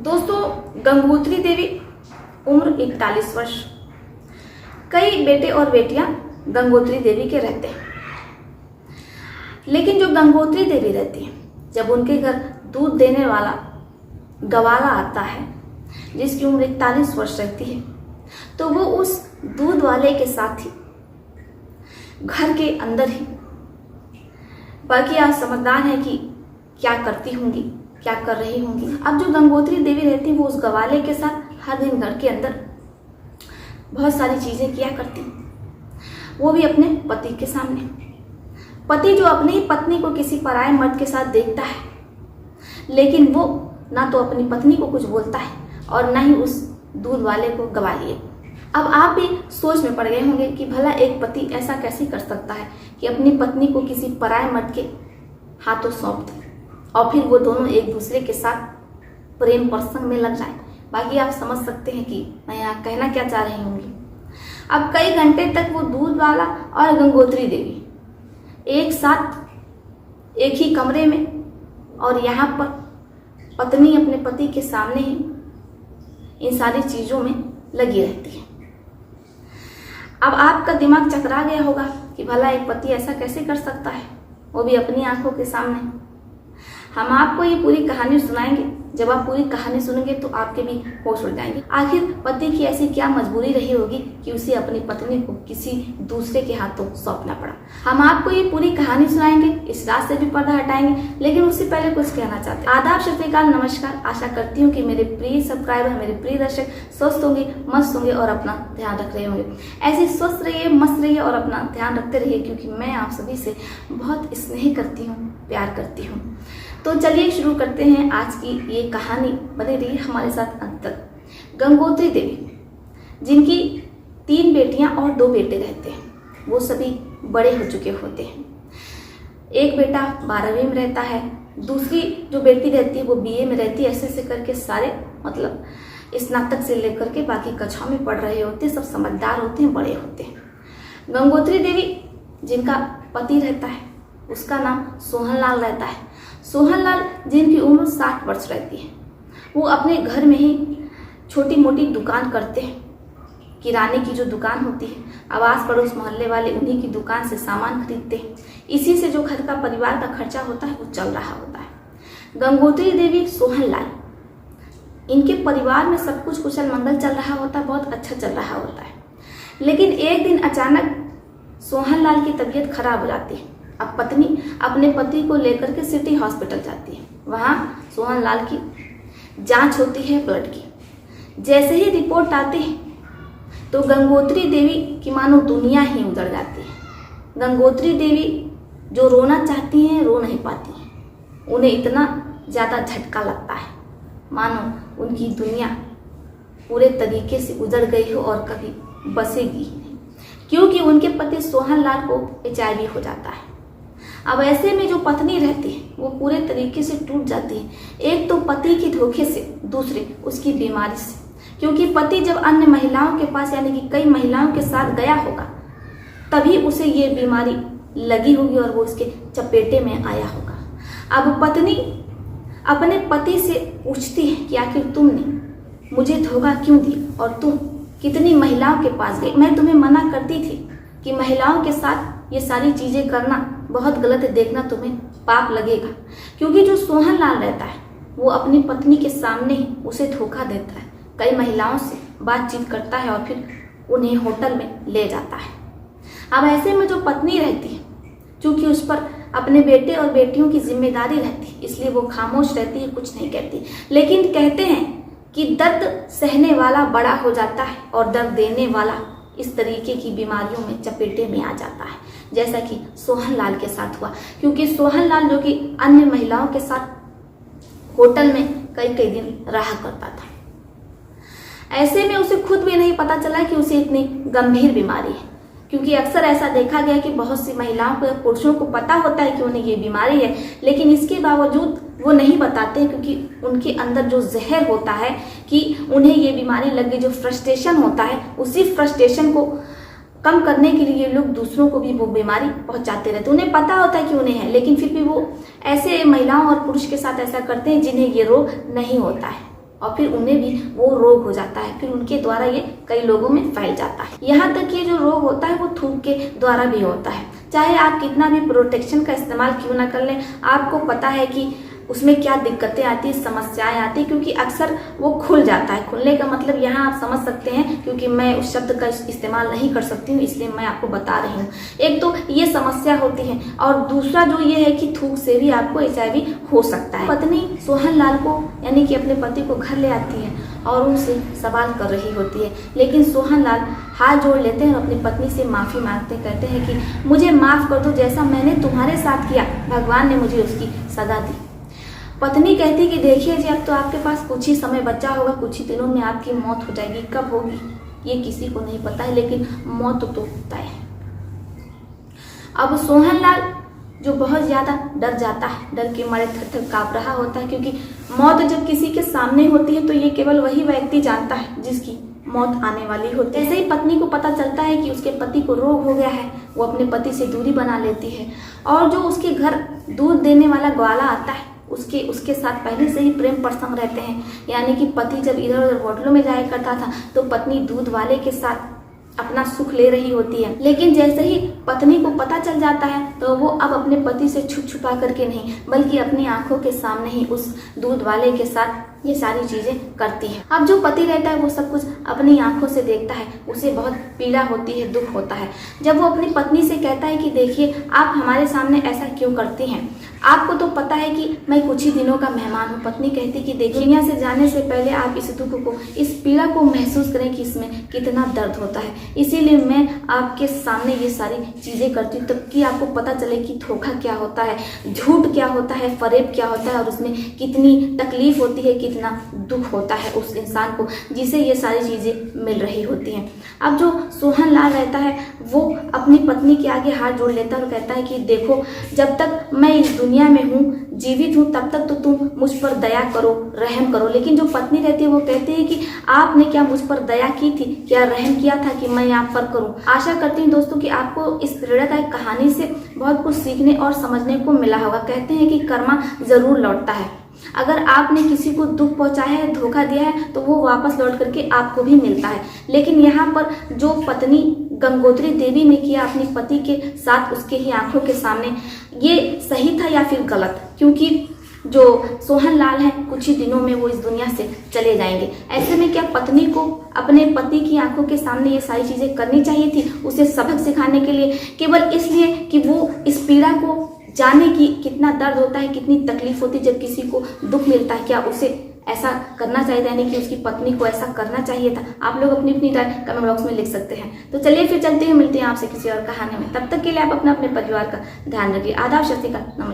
दोस्तों, गंगोत्री देवी उम्र 41 वर्ष। कई बेटे और बेटियां गंगोत्री देवी के रहते हैं, लेकिन जो गंगोत्री देवी रहती है, जब उनके घर दूध देने वाला गवाला आता है जिसकी उम्र 41 वर्ष रहती है, तो वो उस दूध वाले के साथ ही घर के अंदर ही, बाकी आप समझदार हैं कि क्या करती होंगी, क्या कर रही होंगी। अब जो गंगोत्री देवी रहती है वो उस गवाले के साथ हर दिन घर के अंदर बहुत सारी चीजें किया करती, वो भी अपने पति के सामने। पति जो अपनी ही पत्नी को किसी पराये मर्द के साथ देखता है, लेकिन वो ना तो अपनी पत्नी को कुछ बोलता है और ना ही उस दूध वाले को गवालिए। अब आप भी सोच में पड़ गए होंगे कि भला एक पति ऐसा कैसे कर सकता है कि अपनी पत्नी को किसी पराये मर्द के हाथों सौंप दे और फिर वो दोनों एक दूसरे के साथ प्रेम प्रसंग में लग जाए। बाकी आप समझ सकते हैं कि मैं यहाँ कहना क्या चाह रही होंगी। अब कई घंटे तक वो दूध वाला और गंगोत्री देवी एक साथ एक ही कमरे में, और यहाँ पर पत्नी अपने पति के सामने ही इन सारी चीजों में लगी रहती है। अब आपका दिमाग चकरा गया होगा कि भला एक पति ऐसा कैसे कर सकता है, वो भी अपनी आंखों के सामने। हम आपको ये पूरी कहानी सुनाएंगे। जब आप पूरी कहानी सुनेंगे तो आपके भी होश उड़ जाएंगे। आखिर पति की ऐसी क्या मजबूरी रही होगी कि उसे अपनी पत्नी को किसी दूसरे के हाथों सौंपना पड़ा। हम आपको ये पूरी कहानी सुनाएंगे, इस रात से भी पर्दा हटाएंगे, लेकिन उससे पहले कुछ कहना चाहते हैं। आदाब, सत श्री अकाल, नमस्कार। आशा करती हूँ कि मेरे प्रिय सब्सक्राइबर, मेरे प्रिय दर्शक स्वस्थ होंगे, मस्त होंगे और अपना ध्यान रख रहे होंगे। ऐसे स्वस्थ रहिए, मस्त रहिए और अपना ध्यान रखते रहिए, क्योंकि मैं आप सभी से बहुत स्नेह करती हूँ, प्यार करती हूँ। तो चलिए शुरू करते हैं आज की ये कहानी। बने रहिए हमारे साथ अंत तक। गंगोत्री देवी, जिनकी 3 बेटियां और 2 बेटे रहते हैं, वो सभी बड़े हो चुके होते हैं। एक बेटा 12वीं में रहता है, दूसरी जो बेटी रहती है वो BA में रहती है। ऐसे करके सारे मतलब स्नातक से लेकर के बाकी कक्षाओं में पढ़ रहे होते हैं, सब समझदार होते हैं, बड़े होते हैं। गंगोत्री देवी जिनका पति रहता है उसका नाम सोहनलाल रहता है। सोहनलाल जिनकी उम्र 60 वर्ष रहती है, वो अपने घर में ही छोटी मोटी दुकान करते हैं। किराने की जो दुकान होती है, आवास पड़ोस मोहल्ले वाले उन्हीं की दुकान से सामान खरीदते हैं। इसी से जो घर का परिवार का खर्चा होता है वो चल रहा होता है। गंगोत्री देवी, सोहनलाल, इनके परिवार में सब कुछ कुशल मंगल चल रहा होता है, बहुत अच्छा चल रहा होता है। लेकिन एक दिन अचानक सोहनलाल की तबीयत खराब हो जाती है। अब पत्नी अपने पति को लेकर के सिटी हॉस्पिटल जाती है। वहाँ सोहनलाल की जांच होती है ब्लड की। जैसे ही रिपोर्ट आती है तो गंगोत्री देवी की मानो दुनिया ही उजड़ जाती है। गंगोत्री देवी जो रोना चाहती हैं रो नहीं पाती हैं। उन्हें इतना ज़्यादा झटका लगता है मानो उनकी दुनिया पूरे तरीके से उजड़ गई हो और कभी बसेगी ही नहीं, क्योंकि उनके पति सोहनलाल को HIV हो जाता है। अब ऐसे में जो पत्नी रहती है वो पूरे तरीके से टूट जाती है। एक तो पति के धोखे से, दूसरे उसकी बीमारी से, क्योंकि पति जब अन्य महिलाओं के पास यानी कि कई महिलाओं के साथ गया होगा तभी उसे ये बीमारी लगी होगी और वो उसके चपेटे में आया होगा। अब पत्नी अपने पति से पूछती है कि आखिर तुमने मुझे धोखा क्यों दिया और तुम कितनी महिलाओं के पास गई। मैं तुम्हें मना करती थी कि महिलाओं के साथ ये सारी चीजें करना बहुत गलत है, देखना तुम्हें पाप लगेगा। क्योंकि जो सोहनलाल रहता है वो अपनी पत्नी के सामने ही उसे धोखा देता है, कई महिलाओं से बातचीत करता है और फिर उन्हें होटल में ले जाता है। अब ऐसे में जो पत्नी रहती है, चूंकि उस पर अपने बेटे और बेटियों की जिम्मेदारी रहती है, इसलिए वो खामोश रहती है, कुछ नहीं कहती। लेकिन कहते हैं कि दर्द सहने वाला बड़ा हो जाता है और दर्द देने वाला इस तरीके की बीमारियों में चपेटे में आ जाता है, जैसा कि सोहनलाल के साथ हुआ। क्योंकि सोहनलाल जो कि अन्य महिलाओं के साथ होटल में कई कई दिन रहा करता था, ऐसे में उसे खुद भी नहीं पता चला कि उसे इतनी गंभीर बीमारी है। क्योंकि अक्सर ऐसा देखा गया कि बहुत सी महिलाओं को, पुरुषों को पता होता है कि उन्हें ये बीमारी है, लेकिन इसके बावजूद वो नहीं बताते, क्योंकि उनके अंदर जो जहर होता है कि उन्हें ये बीमारी लग गई, जो फ्रस्ट्रेशन होता है, उसी फ्रस्ट्रेशन को कम करने के लिए लोग दूसरों को भी वो बीमारी पहुंचाते रहते। उन्हें पता होता है कि उन्हें है, लेकिन फिर भी वो ऐसे महिलाओं और पुरुष के साथ ऐसा करते हैं जिन्हें ये रोग नहीं होता है और फिर उन्हें भी वो रोग हो जाता है, फिर उनके द्वारा ये कई लोगों में फैल जाता है। यहाँ तक कि ये जो रोग होता है वो थूक के द्वारा भी होता है। चाहे आप कितना भी प्रोटेक्शन का इस्तेमाल क्यों ना कर लें, आपको पता है कि उसमें क्या दिक्कतें आती हैं, समस्याएं आती हैं, क्योंकि अक्सर वो खुल जाता है। खुलने का मतलब यहाँ आप समझ सकते हैं, क्योंकि मैं उस शब्द का इस्तेमाल नहीं कर सकती हूँ इसलिए मैं आपको बता रही हूँ। एक तो ये समस्या होती है और दूसरा जो ये है कि थूक से भी आपको HIV हो सकता है। पत्नी सोहन लाल को यानी कि अपने पति को घर ले आती है और उनसे सवाल कर रही होती है, लेकिन सोहन लाल हाथ जोड़ लेते हैं और अपनी पत्नी से माफ़ी मांगते, कहते हैं कि मुझे माफ़ कर दो, जैसा मैंने तुम्हारे साथ किया भगवान ने मुझे उसकी सजा दी। पत्नी कहती कि देखिए जी, अब तो आपके पास कुछ ही समय बचा होगा, कुछ ही दिनों में आपकी मौत हो जाएगी। कब होगी ये किसी को नहीं पता है, लेकिन मौत तो तय है। अब सोहनलाल जो बहुत ज़्यादा डर जाता है, डर के मारे थर-थर काँप रहा होता है, क्योंकि मौत जब किसी के सामने होती है तो ये केवल वही व्यक्ति जानता है जिसकी मौत आने वाली होती है। जैसे ही पत्नी को पता चलता है कि उसके पति को रोग हो गया है, वो अपने पति से दूरी बना लेती है और जो उसके घर दूध देने वाला ग्वाला आता है उसके साथ पहले से ही प्रेम प्रसंग रहते हैं। यानी कि पति जब इधर उधर होटलों में जाया करता था तो पत्नी दूध वाले के साथ अपना सुख ले रही होती है। लेकिन जैसे ही पत्नी को पता चल जाता है तो वो अब अपने पति से छुप छुपा करके नहीं, बल्कि अपनी आंखों के सामने ही उस दूध वाले के साथ ये सारी चीजें करती है। अब जो पति रहता है वो सब कुछ अपनी आंखों से देखता है, उसे बहुत पीड़ा होती है, दुख होता है। जब वो अपनी पत्नी से कहता है कि देखिए आप हमारे सामने ऐसा क्यों करती हैं, आपको तो पता है कि मैं कुछ ही दिनों का मेहमान हूँ। पत्नी कहती कि देखिए, दुनिया से जाने से पहले आप इस दुख को, इस पीड़ा को महसूस करें कि इसमें कितना दर्द होता है। इसीलिए मैं आपके सामने ये सारी चीज़ें करती हूँ ताकि आपको पता चले कि धोखा क्या होता है, झूठ क्या होता है, फरेब क्या होता है और उसमें कितनी तकलीफ होती है, कितना दुख होता है उस इंसान को जिसे ये सारी चीज़ें मिल रही होती हैं। अब जो सोहन लाल रहता है वो अपनी पत्नी के आगे हाथ जोड़ लेता है और कहता है कि देखो, जब तक मैं इस दुनिया में हूँ, जीवित हूँ, तब तक तो तुम मुझ पर दया करो, रहम करो। लेकिन जो पत्नी रहती है वो कहती है कि आपने क्या मुझ पर दया की थी, क्या रहम किया था कि मैं आप पर करूँ। आशा करती हूँ दोस्तों कि आपको इस प्रेरणादायक कहानी से बहुत कुछ सीखने और समझने को मिला होगा। कहते हैं कि कर्मा जरूर लौटता है। अगर आपने किसी को दुख पहुंचाया है, धोखा दिया है, तो वो वापस लौट करके आपको भी मिलता है। लेकिन यहाँ पर जो पत्नी गंगोत्री देवी ने किया अपने पति के साथ उसके ही आंखों के सामने, ये सही था या फिर गलत? क्योंकि जो सोहन लाल है कुछ ही दिनों में वो इस दुनिया से चले जाएंगे। ऐसे में क्या पत्नी को अपने पति की आंखों के सामने ये सारी चीजें करनी चाहिए थी, उसे सबक सिखाने के लिए, केवल इसलिए कि वो इस पीड़ा को जाने की कितना दर्द होता है, कितनी तकलीफ होती है जब किसी को दुख मिलता है। क्या उसे ऐसा करना चाहिए, यानी कि उसकी पत्नी को ऐसा करना चाहिए था? आप लोग अपनी अपनी राय कमेंट बॉक्स में लिख सकते हैं। तो चलिए फिर चलते हैं, मिलते हैं आपसे किसी और कहानी में। तब तक के लिए आप अपने परिवार का ध्यान रखिए। आदाब, सत श्री अकाल, नमस्कार।